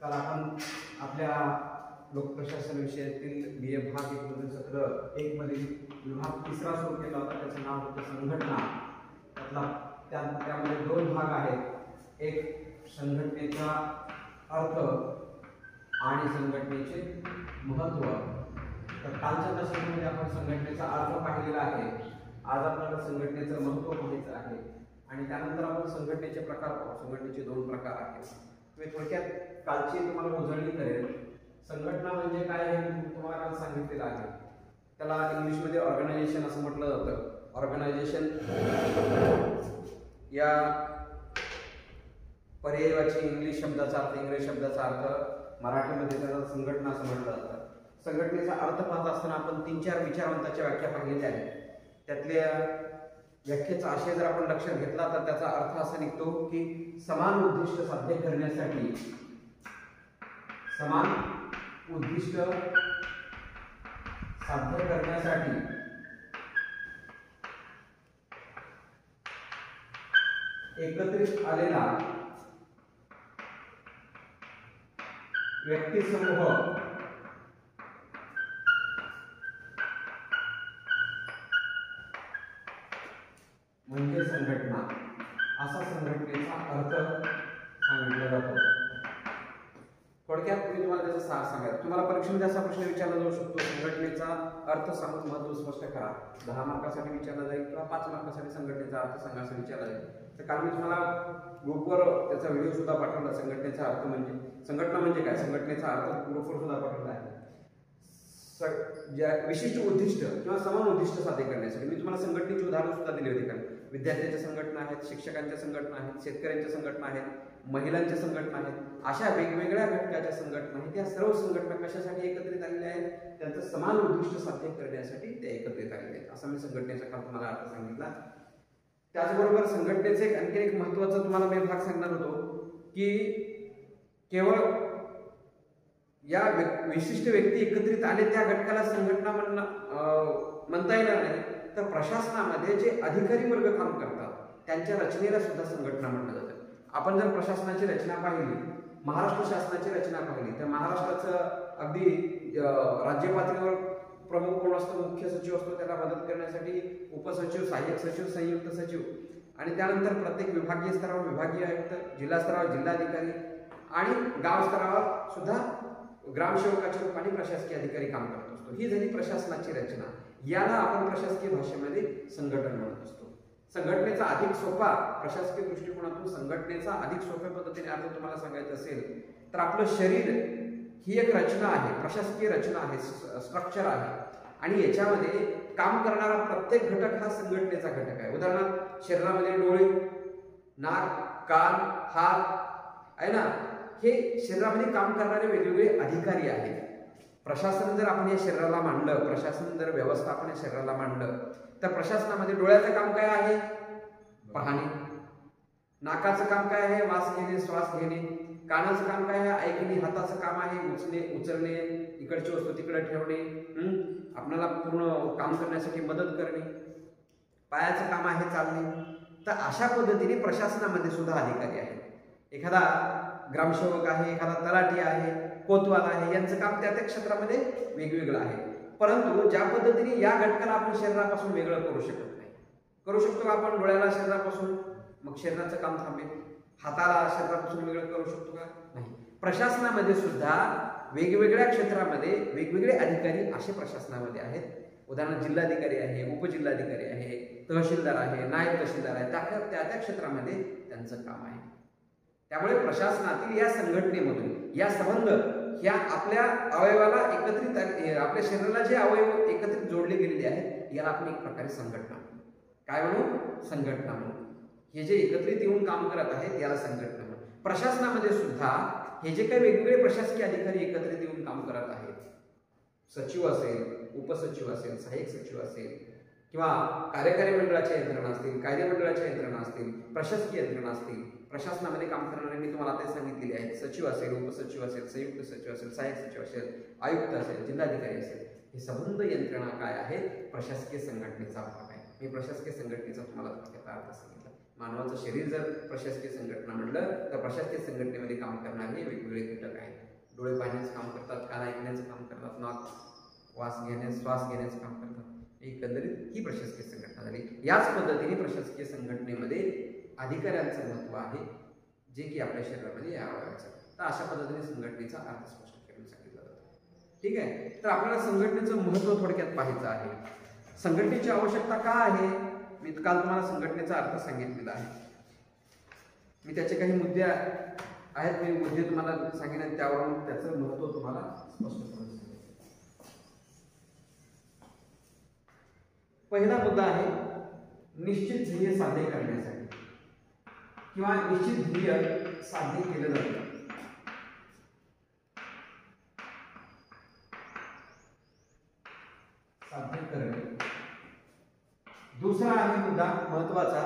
काल आपण आपल्या लोकप्रशासन विषयातील BA भाग 1 मधील सत्र 1 मधील विभाग 3 सुरू केला होता. त्याचं नाव होतं संघटना. त्यामध्ये 2 भाग आहेत. एक संघटनेचा अर्थ आणि संघटनेचे महत्त्व. तर कालच्या तासामध्ये आपण संघटनेचा अर्थ पाहिलेला आहे. आज आपल्याला संघटनेचं महत्त्व पाहायचं आहे आणि त्यानंतर आपण संघटनेचे प्रकार पाहू. संघटनेचे 2 प्रकार आहेत. मी थोडक्यात कालची तुम्हाला उजळणी करेल. संघटना म्हणजे काय हे मी तुम्हाला काल सांगितलेलं आहे. त्याला इंग्लिशमध्ये ऑर्गनायझेशन असं म्हटलं जातं. ऑर्गनायझेशन या पर्यायवाची इंग्लिश शब्दाचा अर्थ, इंग्रजी शब्दाचा अर्थ मराठीमध्ये त्याला संघटना असं म्हटलं जातं. संघटनेचा अर्थ पाहत असताना आपण 3-4 विचारवंताच्या व्याख्या पाहिलेल्या आहेत. त्यातल्या व्याख्येचा आशय जर आपण लक्षात घेतला तर त्याचा अर्थ असा निघतो की समान उद्दिष्ट साध्य करण्यासाठी एकत्रित आलेला व्यक्तिसमूह म्हणजे संघटना, असा संघटनेचा अर्थ सांगितला जातो. थोडक्यात मी तुम्हाला त्याचा सांगायचं. तुम्हाला परीक्षेमध्ये असा प्रश्न विचारला जाऊ शकतो, संघटनेचा अर्थ सांगून महत्त्व स्पष्ट करा. 10 मार्कासाठी विचारला जाईल किंवा 5 मार्कासाठी संघटनेचा अर्थ सांगा असं विचारला जाईल. तर काल मी तुम्हाला ग्रुपवर त्याचा व्हिडिओ सुद्धा पाठवला. संघटनेचा अर्थ म्हणजे संघटना म्हणजे काय, संघटनेचा अर्थ ग्रुपवर सुद्धा पाठवला आहे. विशिष्ट उद्दिष्ट किंवा समान उद्दिष्ट साध्य करण्यासाठी मी तुम्हाला संघटनेची उदाहरण सुद्धा दिली होती. कारण विद्यार्थ्यांच्या संघटना आहेत, शिक्षकांच्या संघटना आहेत, शेतकऱ्यांच्या संघटना आहेत, महिलांच्या संघटना आहेत. अशा वेगवेगळ्या घटकाच्या संघटना आहेत. त्या सर्व संघटना कशासाठी एकत्रित आलेल्या आहेत, त्यांचं समान उद्दिष्ट साध्य करण्यासाठी त्या एकत्रित आलेल्या आहेत. असा मी संघटनेचा काल तुम्हाला अर्थ सांगितला. त्याचबरोबर संघटनेचे आणखी एक महत्त्वाचा तुम्हाला मी भाग सांगणार होतो की केवळ या विशिष्ट व्यक्ती एकत्रित आले त्या घटकाला संघटना म्हणता येणार नाही. तर प्रशासनामध्ये जे अधिकारी वर्ग काम करतात त्यांच्या रचनेला सुद्धा संघटना म्हटलं जातं. आपण जर प्रशासनाची रचना पाहिली, महाराष्ट्र शासनाची रचना पाहिली, तर महाराष्ट्राचं अगदी राज्य पातळीवर प्रमुख कोण असतो, मुख्य सचिव असतो. त्याला मदत करण्यासाठी उपसचिव, सहाय्यक सचिव, संयुक्त सचिव आणि त्यानंतर प्रत्येक विभागीय स्तरावर विभागीय आयुक्त, जिल्हा स्तरावर जिल्हाधिकारी आणि गाव स्तरावर सुद्धा ग्रामसेवकाच्या रूपाने प्रशासकीय अधिकारी काम करत असतो. ही झाली प्रशासनाची रचना. याला आपण प्रशासकीय भाषेमध्ये संघटन म्हणत असतो. संघटनेचा अधिक सोपा प्रशासकीय दृष्टिकोनातून संघटनेचा अधिक सोप्या पद्धतीने अर्थ तुम्हाला सांगायचा असेल तर आपलं शरीर ही एक रचना आहे, प्रशासकीय रचना आहे, स्ट्रक्चर आहे आणि याच्यामध्ये काम करणारा प्रत्येक घटक हा संघटनेचा घटक आहे. उदाहरणार्थ शरीरामध्ये डोळे, नाक, कान, हात आहे ना, हे शरीरामध्ये काम करणारे वेगवेगळे अधिकारी आहेत. प्रशासन जर आपण या शरीराला मांडलं, प्रशासन जर व्यवस्थापन या शरीराला मांडलं तर प्रशासनामध्ये डोळ्याचं काम काय आहे, पाहणे. नाकाचं काम काय आहे, वास घेणे, श्वास घेणे. कानाचं काम काय आहे, ऐकणे. हाताचं काम आहे उचलणे, इकडची वस्तू तिकडे ठेवणे, आपल्याला पूर्ण काम करण्यासाठी मदत करणे. पायाचं काम आहे चालणे. तर अशा पद्धतीने प्रशासनामध्ये सुद्धा अधिकारी आहेत. एखादा ग्रामसेवक आहे, एखादा तलाठी आहे, कोतवाल आहे, यांचं काम त्या क्षेत्रामध्ये वेगवेगळं आहे. परंतु ज्या पद्धतीने या घटकाला आपण शरीरापासून वेगळं करू शकत नाही. करू शकतो आपण डोळ्याला शरीरापासून, मग शरीराचं काम थांबेल. हाताला शरीरापासून वेगळं करू शकतो का, नाही. प्रशासनामध्ये सुद्धा वेगवेगळ्या क्षेत्रामध्ये वेगवेगळे अधिकारी असे प्रशासनामध्ये आहेत. उदाहरणार्थ जिल्हाधिकारी आहे, उपजिल्हाधिकारी आहे, तहसीलदार आहे, नायब तहसीलदार आहे. त्या क्षेत्रामध्ये त्यांचं काम आहे. त्यामुळे प्रशासनातील या संघटनेमधून या संबंध ह्या आपल्या अवयवाला एकत्रित, आपल्या शरीराला जे अवयव एकत्रित जोडले गेलेले आहेत याला आपण एक प्रकारे संघटना काय म्हणू, संघटना म्हणू. हे जे एकत्रित येऊन काम करत आहेत याला संघटना म्हणू. प्रशासनामध्ये सुद्धा हे जे काही वेगवेगळे प्रशासकीय अधिकारी एकत्रित येऊन काम करत आहेत, सचिव असेल, उपसचिव असेल, सहाय्यक सचिव असेल किंवा कार्यकारी मंडळाच्या यंत्रणा असतील, कायदे मंडळाच्या यंत्रणा असतील, प्रशासकीय यंत्रणा असतील, प्रशासनामध्ये काम करणारे मी तुम्हाला आता सांगितलेले आहेत. सचिव असेल, उपसचिव असेल, संयुक्त सचिव असेल, सहाय्यक सचिव असेल, आयुक्त असेल, जिल्हाधिकारी असेल, हे संबंध यंत्रणा काय आहे, प्रशासकीय संघटनेचा भाग आहे. मी प्रशासकीय संघटनेचा तुम्हाला अर्थ सांगितला. मानवाचं शरीर जर प्रशासकीय संघटना म्हटलं तर प्रशासकीय संघटनेमध्ये काम करणारे वेगवेगळे घटक आहेत. डोळे पाहण्याचं काम करतात, कान ऐकण्याचं काम करतात, नाक श्वास घेण्याचं काम करतात. एकंदरीत ही प्रशासकीय संघटना झाली. याच पद्धतीने प्रशासकीय संघटनेमध्ये अधिकाऱ्यांचं महत्व आहे, जे की आपल्या शरीरामध्ये यावं. तर अशा पद्धतीने संघटनेचा अर्थ स्पष्ट करून सांगितला जातो. ठीक आहे. तर आपल्याला संघटनेचं महत्व थोडक्यात पाहायचं आहे. संघटनेची आवश्यकता का आहे? मी काल तुम्हाला संघटनेचा अर्थ सांगितलेला आहे. मी त्याचे काही मुद्दे आहेत, मी मुद्दे तुम्हाला सांगितले, त्यावरून त्याचं महत्व तुम्हाला स्पष्ट करून सांगितलं. पहिला मुद्दा आहे निश्चित ध्येय साध्य करण्यासाठी किंवा निश्चित ध्येय साध्य केलं जातं. साध्य करणे. दुसरा आहे मुद्दा महत्वाचा,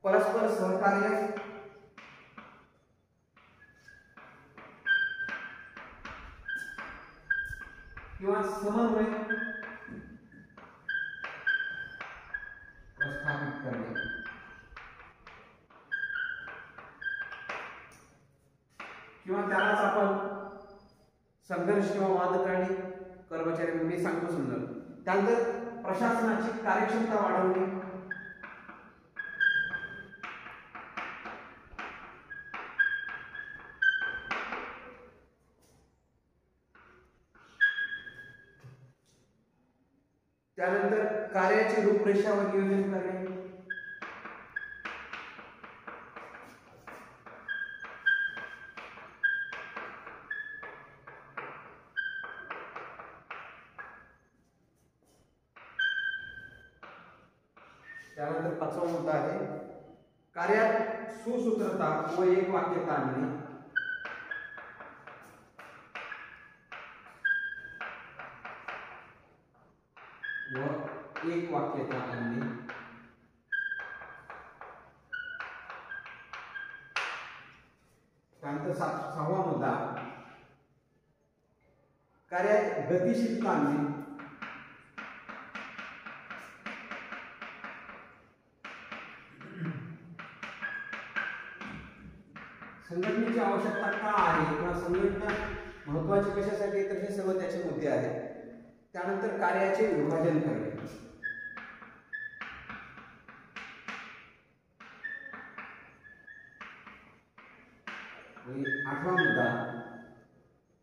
परस्पर सहकार्य किंवा समन्वय प्रस्थापित करणे. किंवा त्यालाच आपण संघर्ष किंवा वाद करणे, कर्मचारी मी सांगतो समजा. त्यानंतर प्रशासनाची कार्यक्षमता वाढवणे, त्यानंतर कार्याची रूपरेषा व नियोजन करणे, त्यानंतर पाचवा मुद्दा आहे कार्यात सुसूत्रता व एक वाक्यता आणणे, व एक वाक्यता आणणे. त्यानंतर सहावा मुद्दा कार्यात गतिशीलता आणणे, संघटनेची आवश्यकता का आहे किंवा संघटना महत्वाची कशासाठी, तर हे सर्व त्याचे मुद्दे आहेत. त्यानंतर कार्याचे विभाजन करणे. आणि आठवा मुद्दा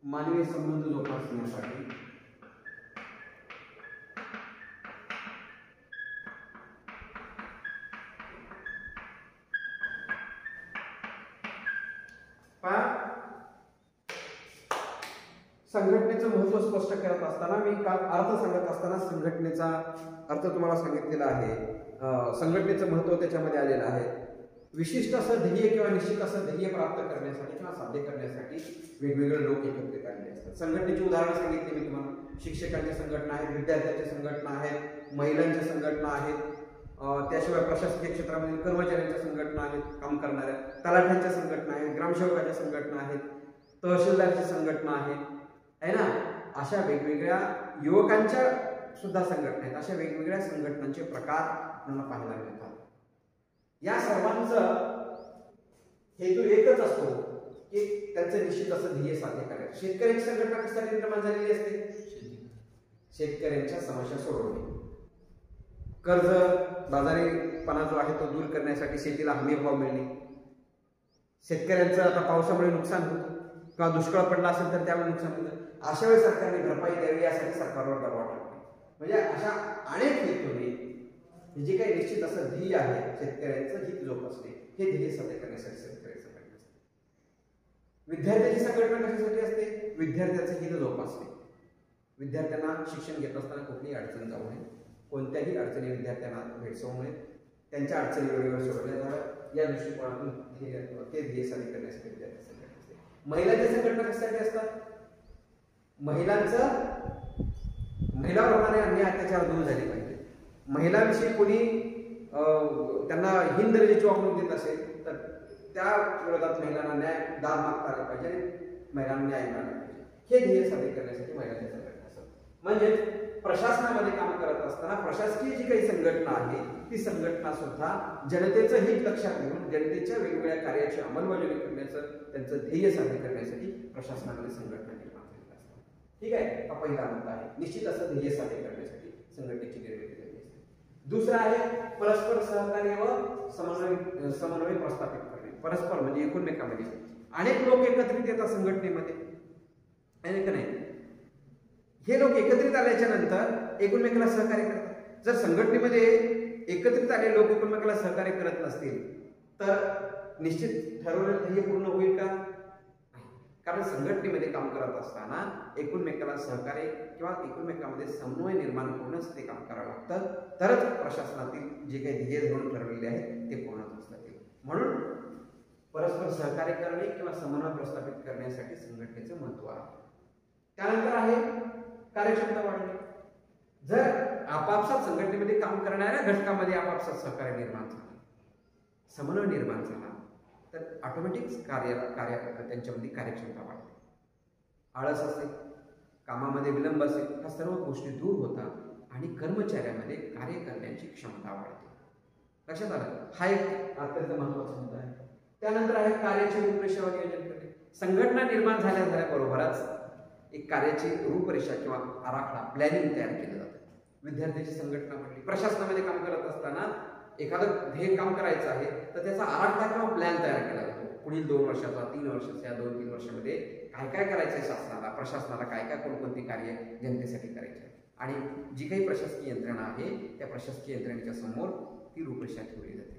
मानवी संबंध जोपासण्यासाठी संघटनेचं महत्व स्पष्ट करत असताना मी काल अर्थ सांगत असताना संघटनेचा अर्थ तुम्हाला सांगितलेला आहे. संघटनेचं महत्व त्याच्यामध्ये आलेलं आहे. विशिष्ट असं ध्येय किंवा निश्चित असं ध्येय प्राप्त करण्यासाठी किंवा साध्य करण्यासाठी वेगवेगळे लोक एकत्रित आलेले असतात. संघटनेची उदाहरणं सांगितली मी तुम्हाला. शिक्षकांच्या संघटना आहेत, विद्यार्थ्यांच्या संघटना आहेत, महिलांच्या संघटना आहेत, त्याशिवाय प्रशासकीय क्षेत्रामध्ये कर्मचाऱ्यांच्या संघटना आहेत, काम करणाऱ्या तलाठ्यांच्या संघटना आहेत, ग्रामसेवकाच्या संघटना आहेत, तहसीलदारची संघटना आहे ना. अशा वेगवेगळ्या युवकांच्या सुद्धा संघटना आहेत. अशा वेगवेगळ्या संघटनांचे प्रकार आपल्याला पाहायला मिळतात. या सर्वांचं हेतू एकच असतो की त्यांचं निश्चित असं ध्येय साध्य करायचं. शेतकऱ्यांची संघटना कशासाठी निर्माण झालेली असते? शेतकऱ्यांच्या समस्या सोडवणे, कर्ज बाजारीपणा जो आहे तो दूर करण्यासाठी, शेतीला हमी भाव मिळणे, शेतकऱ्यांचं आता पावसामुळे नुकसान होतं किंवा दुष्काळ पडला असेल तर त्यामुळे नुकसान होतं. अशा वेळी सरकारने भरपाई द्यावी यासाठी सरकारवर दबाव टाकणे. म्हणजे अशा अनेक हेतूने जे काही निश्चित असं ध्येय आहे शेतकऱ्यांचं हित जोपासणे, हे ध्येय साध्य करण्यासाठी शेतकरी संघटना असते. विद्यार्थ्यांची संघटना कशासाठी असते? विद्यार्थ्याचं हित जोपासणे. विद्यार्थ्यांना शिक्षण घेत असताना कुठलीही अडचण जाऊ नये, कोणत्याही अडचणी विद्यार्थ्यांना भेडसावू नये, त्यांच्या अडचणी वेळेवर सोडवल्या जाव्यात या दृष्टिकोनातून ते ध्येय साध्य करण्यासाठी विद्यार्थी संघटना असते. महिलांच्या संघटना कशासाठी असतात? महिलावर होणारे अन्याय अत्याचार दूर झाले पाहिजे. महिलांविषयी कोणी त्यांना हीन दर्जाची वागणूक देत असेल तर त्या विरोधात महिलांना दाद मागता आला पाहिजे, महिलांना न्याय मिळाला पाहिजे. हे ध्येय साध्य करण्यासाठी महिलांच्या संघटना असतात. म्हणजे प्रशासनामध्ये काम करत असताना प्रशासकीय जी काही संघटना आहे ती संघटना सुद्धा जनतेचं हित लक्षात घेऊन जनतेच्या वेगवेगळ्या कार्याची अंमलबजावणी करण्याचं त्यांचं ध्येय साध्य करण्यासाठी प्रशासनामध्ये संघटना निर्माण झालेल्या असतात. ठीक आहे, हा पहिला मुद्दा आहे. निश्चित असं ध्येय साध्य करण्यासाठी संघटनेची निर्मिती झाली असते. दुसरा आहे परस्पर सहकार्य व समन्वय प्रस्थापित करणे. परस्पर म्हणजे एकमेकांमध्ये अनेक लोक एकत्रित येतात संघटनेमध्ये, आहे का नाही? हे लोक एकत्रित आल्याच्या नंतर एकमेकाला सहकार्य करतात. जर संघटनेमध्ये एकत्रित आलेले लोक एकमेकाला सहकार्य करत नसतील तर निश्चित ठरवलेलं ध्येय पूर्ण होईल का? कारण संघटनेमध्ये काम करत असताना एकमेकाला सहकार्य किंवा एकमेकांमध्ये समन्वय निर्माण करूनच ते काम करावं लागतं, तरच प्रशासनातील जे काही ध्येय धोरण ठरवलेले आहेत ते पूर्ण होतात. म्हणून परस्पर सहकार्य करणे किंवा समन्वय प्रस्थापित करण्यासाठी संघटनेचं महत्त्व आहे. त्यानंतर आहे कार्यक्षमता वाढवणे. जर आपापसात संघटनेमध्ये काम करणाऱ्या घटकामध्ये आपापसात सहकार्य निर्माण झाला, समन्वय निर्माण झाला तर ऑटोमॅटिक कार्य त्यांच्यामध्ये कार्यक्षमता वाढते. आळस असेल, कामामध्ये विलंब असेल, ह्या सर्व गोष्टी दूर होतात आणि कर्मचाऱ्यामध्ये कार्य करण्याची क्षमता वाढते. लक्षात आलं? हा एक अत्यंत महत्त्वाचा मुद्दा आहे. त्यानंतर आहे कार्याची रूपरेषा व नियोजन करणे. संघटना निर्माण झाल्याबरोबरच एक कार्याची रूपरेषा किंवा आराखडा प्लॅनिंग तयार केलं जातं. विद्यार्थ्यांची संघटना म्हटली, प्रशासनामध्ये काम करत असताना एखादं ध्येय काम करायचं आहे तर त्याचा आराखडा किंवा प्लॅन तयार केला जातो. पुढील 2 वर्षाचा, 3 वर्षाचा, 2-3 वर्षामध्ये काय काय करायचं आहे शासनाला, प्रशासनाला काय काय कोणकोणती कार्य जनतेसाठी करायची आहे आणि जी काही प्रशासकीय यंत्रणा आहे त्या प्रशासकीय यंत्रणेच्या समोर ती रूपरेषा ठेवली जाते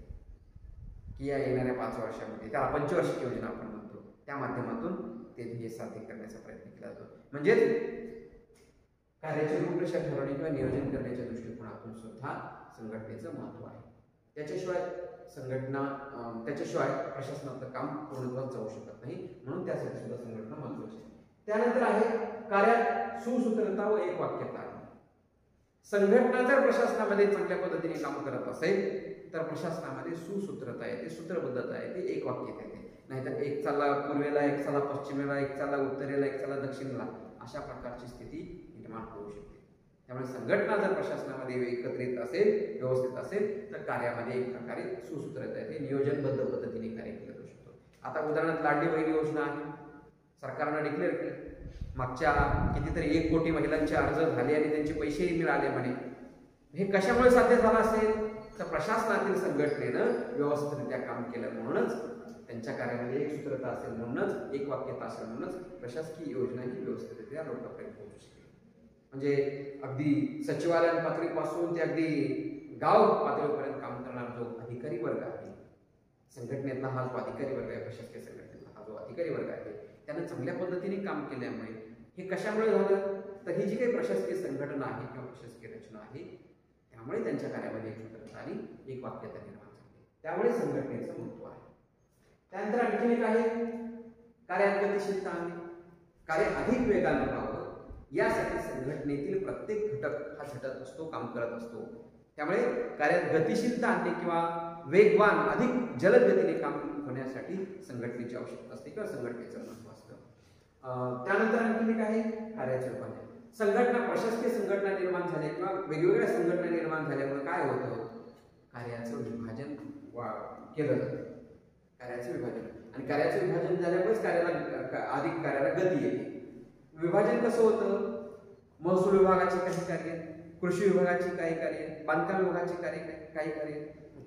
की या येणाऱ्या 5 वर्षामध्ये, त्याला पंचवार्षिक योजना आपण म्हणतो, त्या माध्यमातून ते ध्येय साध्य करण्याचा प्रयत्न केला जातो. म्हणजेच कार्याची रूपरेषा ठरवणे किंवा नियोजन करण्याच्या दृष्टिकोनातून सुद्धा संघटनेचं महत्त्व आहे. त्याच्याशिवाय प्रशासनाचं काम पूर्णत्वास जाऊ शकत नाही. म्हणून त्यासाठी सुद्धा संघटना महत्त्वाची आहे. त्यानंतर आहे कार्यात सुसूत्रता व एकवाक्यता. संघटना जर प्रशासनामध्ये चांगल्या पद्धतीने काम करत असेल तर प्रशासनामध्ये सुसूत्रता येते, सूत्रबद्धता येते, एकवाक्यता येते. नाहीतर एक चालला पूर्वेला, एक चालला पश्चिमेला, एक चालला उत्तरेला, एक चालला दक्षिणेला, अशा प्रकारची स्थिती निर्माण होऊ शकते. त्यामुळे संघटना जर प्रशासनामध्ये एकत्रित असेल, व्यवस्थित असेल तर कार्यामध्ये एक प्रकारे सुसूत्रता येते, नियोजनबद्ध पद्धतीने कार्य केलं जाऊ शकतो. आता उदाहरणार्थ लाडली बहीण योजना आहे, सरकारनं डिक्लेअर केलं. मागच्या कितीतरी 1 कोटी महिलांचे अर्ज झाले आणि त्यांचे पैसेही मिळाले म्हणे. हे कशामुळे साध्य झालं असेल तर प्रशासनातील संघटनेनं व्यवस्थितरित्या काम केलं म्हणूनच, त्यांच्या कार्यामध्ये एक सूत्रता असेल म्हणूनच, एक वाक्यता असेल म्हणूनच प्रशासकीय योजना ही व्यवस्थितरित्या लोकांपर्यंत पोहोचू शकते. म्हणजे अगदी सचिवालय पातळीपासून ते अगदी गाव पातळीपर्यंत काम करणारा जो अधिकारी वर्ग आहे संघटनेतला, हा जो अधिकारी वर्ग आहे, प्रशासकीय संघटनेतला हा जो अधिकारी वर्ग आहे, त्यानं चांगल्या पद्धतीने काम केल्यामुळे हे कशामुळे झालं तर ही जी काही प्रशासकीय संघटना आहे किंवा प्रशासकीय रचना आहे त्यामुळे त्यांच्या कार्यामध्ये एक सूत्रता आणि एक वाक्यता निर्माण झाली. त्यामुळे संघटनेचं महत्त्व आहे. त्यानंतर आणखी एक आहे कार्यात गतिशीलता आणणे. कार्य अधिक वेगानं व्हावं यासाठी संघटनेतील प्रत्येक घटक हा झटत असतो, काम करत असतो. त्यामुळे कार्यात गतिशीलता आणणे किंवा वेगवान, अधिक जलद गतीने काम होण्यासाठी संघटनेची आवश्यकता असते किंवा संघटनेचं महत्त्व असतं. त्यानंतर आणखी एक आहे कार्याचे विभाजन. संघटना, प्रशासकीय संघटना निर्माण झाल्या किंवा वेगवेगळ्या संघटना निर्माण झाल्यामुळे काय होतं, कार्याचं विभाजन केलं जातं. कार्याचं विभाजन, आणि कार्याचं विभाजन झाल्यामुळेच अधिक कार्याला गती येते. विभाजन कसं होतं, महसूल विभागाची काही कार्य, कृषी विभागाची काही कार्य, बांधकाम विभागाची काही कार्य,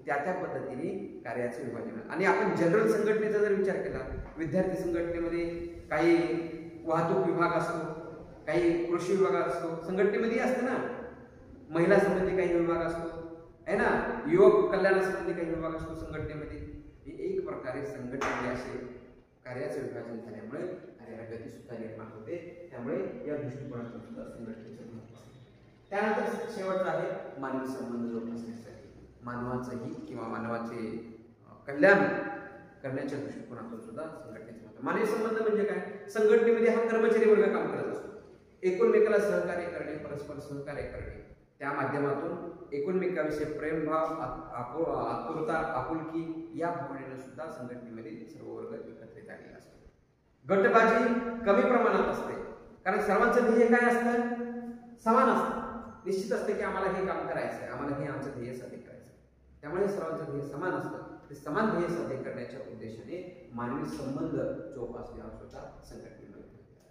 त्या पद्धतीने कार्याचं विभाजन. आणि आपण जनरल संघटनेचा जर विचार केला, विद्यार्थी संघटनेमध्ये काही वाहतूक विभाग असतो, काही कृषी विभाग असतो, संघटनेमध्ये असतं ना, महिला संबंधी काही विभाग असतो आहे ना, युवक कल्याणासंबंधी काही विभाग असतो संघटनेमध्ये. एक प्रकारे संघटनेमध्ये असे कार्याचं विभाजन झाल्यामुळे कार्याला गती सुद्धा निर्माण होते. त्यामुळे या दृष्टिकोनातून सुद्धा संघटनेचं महत्त्व आहे. त्यानंतर शेवटचं आहे मानवी संबंध जोपासण्यासाठी, मानवाचं हित किंवा मानवाचे कल्याण करण्याच्या दृष्टिकोनातून सुद्धा संघटनेचं महत्त्व. मानवी संबंध म्हणजे काय, संघटनेमध्ये हा कर्मचारी वर्ग काम करत असतो. एकमेकाला सहकार्य करणे, परस्पर सहकार्य करणे, त्या माध्यमातून एकमेकाविषयी प्रेमभाव, आतुरता, आपुलकी या भावनेनं सुद्धा संघटनेमध्ये सर्व वर्ग एकत्रित आलेला असतो. गटबाजी कमी प्रमाणात असते, कारण सर्वांचं ध्येय काय असतं, समान असतं. निश्चित असते की आम्हाला हे काम करायचं आहे, आम्हाला हे आमचं ध्येय साध्य करायचं आहे. त्यामुळे सर्वांचं ध्येय समान असतं. ते समान ध्येय साध्य करण्याच्या उद्देशाने मानवी संबंध जोपासणे आवश्यकता संघटनेमध्ये आहे.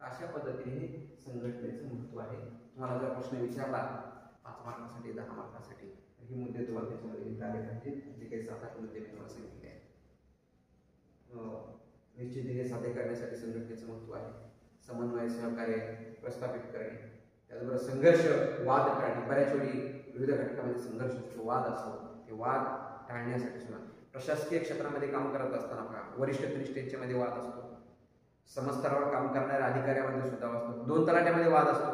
अशा पद्धतीने संघटनेचं महत्त्व आहे. तुम्हाला जर प्रश्न विचारला 5 मार्कासाठी 10 मार्कासाठी ही मुद्दे तुम्हाला त्याच्यामध्ये लिहिता आले पाहिजे. जे काही 7-8 मुद्दे मी तुम्हाला सांगितले आहेत. निश्चित ध्येय साध्य करण्यासाठी संघटनेचं महत्त्व आहे. समन्वय, सहकार्य प्रस्थापित करणे, त्याचबरोबर संघर्ष, वाद टाळणे. बऱ्याच वेळी विविध घटकामध्ये संघर्ष असतो, वाद असतो. ते वाद टाळण्यासाठी सुद्धा प्रशासकीय क्षेत्रामध्ये काम करत असताना वरिष्ठ कनिष्ठ यांच्यामध्ये वाद असतो. समस्तरावर काम करणाऱ्या अधिकाऱ्यामध्ये सुद्धा असतो. 2 तलाट्यामध्ये वाद असतो,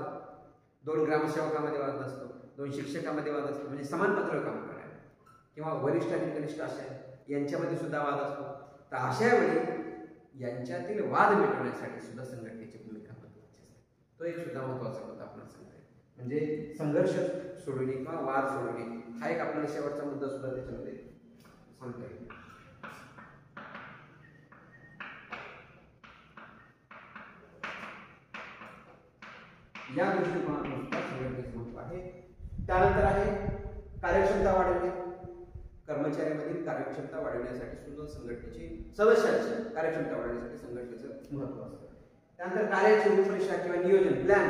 2 ग्रामसेवकामध्ये वाद असतो, 2 शिक्षकामध्ये वाद असतो. म्हणजे समान पातळीवर काम करणारे किंवा वरिष्ठ आणि कनिष्ठ अशा यांच्यामध्ये सुद्धा वाद असतो. तर अशा वेळी यांच्यातील वाद मिटवण्यासाठी सुद्धा संघटनेची भूमिका महत्त्वाची असते. तो एक सुद्धा महत्त्वाचा मुद्दा आपण सांगतोय. म्हणजे संघर्ष सोडवणे किंवा वाद सोडवणे हा एक आपल्याला शेवटचा मुद्दा सुद्धा त्याच्यामध्ये सांगता येईल. या दृष्टिकोनातून सुद्धा संघटनेचे महत्त्व आहे. त्यानंतर आहे कार्यक्षमता वाढवणे. कर्मचाऱ्यांमधील कार्यक्षमता वाढवण्यासाठी सुद्धा संघटनेची सदस्यांची कार्यक्षमता वाढवण्यासाठी संघटनेचं महत्त्व असतं. त्यानंतर कार्याची रूपरेषा किंवा नियोजन प्लॅन.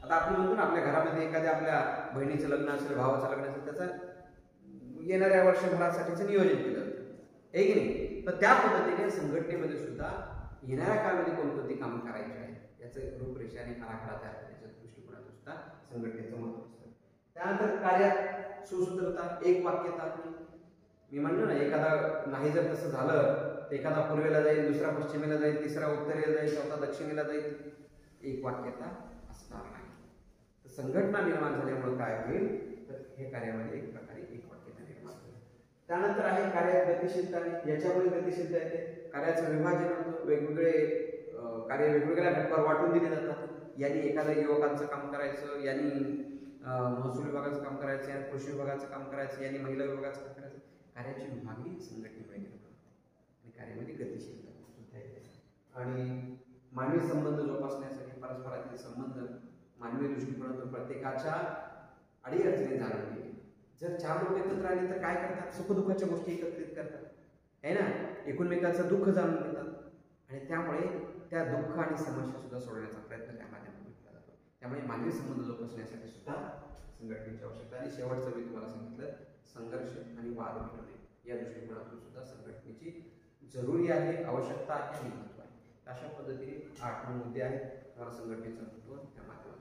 आता आपण म्हणतो ना, आपल्या घरामध्ये एखाद्या आपल्या बहिणीचं लग्न असेल, भावाचं लग्न असेल, त्याचं येणाऱ्या वर्षभरासाठीचं नियोजन केलं जातं, आहे की नाही? तर त्या पद्धतीने संघटनेमध्ये सुद्धा येणाऱ्या काळामध्ये कोणकोणती कामं करायची आहे याचं रूपरेषा आणि आराखडा तयार करण्याच्या दृष्टिकोनातून सुद्धा संघटनेचं महत्त्व असतं. त्यानंतर कार्यात सुसूत्रता, एक वाक्यता. मी म्हणलो ना, एखादा नाही जर तसं झालं तर एखादा पूर्वेला जाईल, दुसरा पश्चिमेला जाईल, तिसरा उत्तरेला जाईल, चौथा दक्षिणेला जाईल. एक वाक्यता असणार नाही. तर संघटना निर्माण झाल्यामुळे काय होईल तर हे कार्यामध्ये एक प्रकारे एक वाक्यता निर्माण होईल. त्यानंतर आहे कार्यात गतिशीलता. याच्यामुळे गतिशीलता येते. कार्याचं विभाजन होतं. वेगवेगळे कार्य वेगवेगळ्या घटकावर वाटून दिले जातात. यांनी एखाद्या युवकांचं काम करायचं, यांनी महसूल विभागाचं काम करायचं, यांनी कृषी विभागाचं काम करायचं, यांनी महिला विभागाचं काम करायचं. कार्याची विभागणी संघटनेमुळे निर्माण होते आणि कार्यामध्ये गतिशीलता सुद्धा येते. आणि मानवी संबंध जोपासण्यासाठी परस्परातील संबंध मानवी दृष्टिकोनातून प्रत्येकाच्या अडीअडचणी जाणून घेणे. जर 4 लोक एकत्र आले तर काय करतात? सुखदुःखाच्या गोष्टी एकत्रित करतात, आहे ना? एकमेकांचं दुःख जाणून घेतात आणि त्यामुळे त्या दुःख आणि समस्या सुद्धा सोडवण्याचा प्रयत्न त्या माध्यमातून केला जातो. त्यामुळे मानवी संबंध जोपासण्यासाठी सुद्धा संघटनेची आवश्यकता. आणि शेवटचं मी तुम्हाला सांगितलं, संघर्ष आणि वाद मिटवणे या दृष्टिकोनातून सुद्धा संघटनेची जरुरी आहे, आवश्यकता आहे आणि महत्त्व आहे. अशा पद्धतीने 8-9 मुद्दे आहेत तुम्हाला संघटनेचं महत्त्व त्या माध्यमातून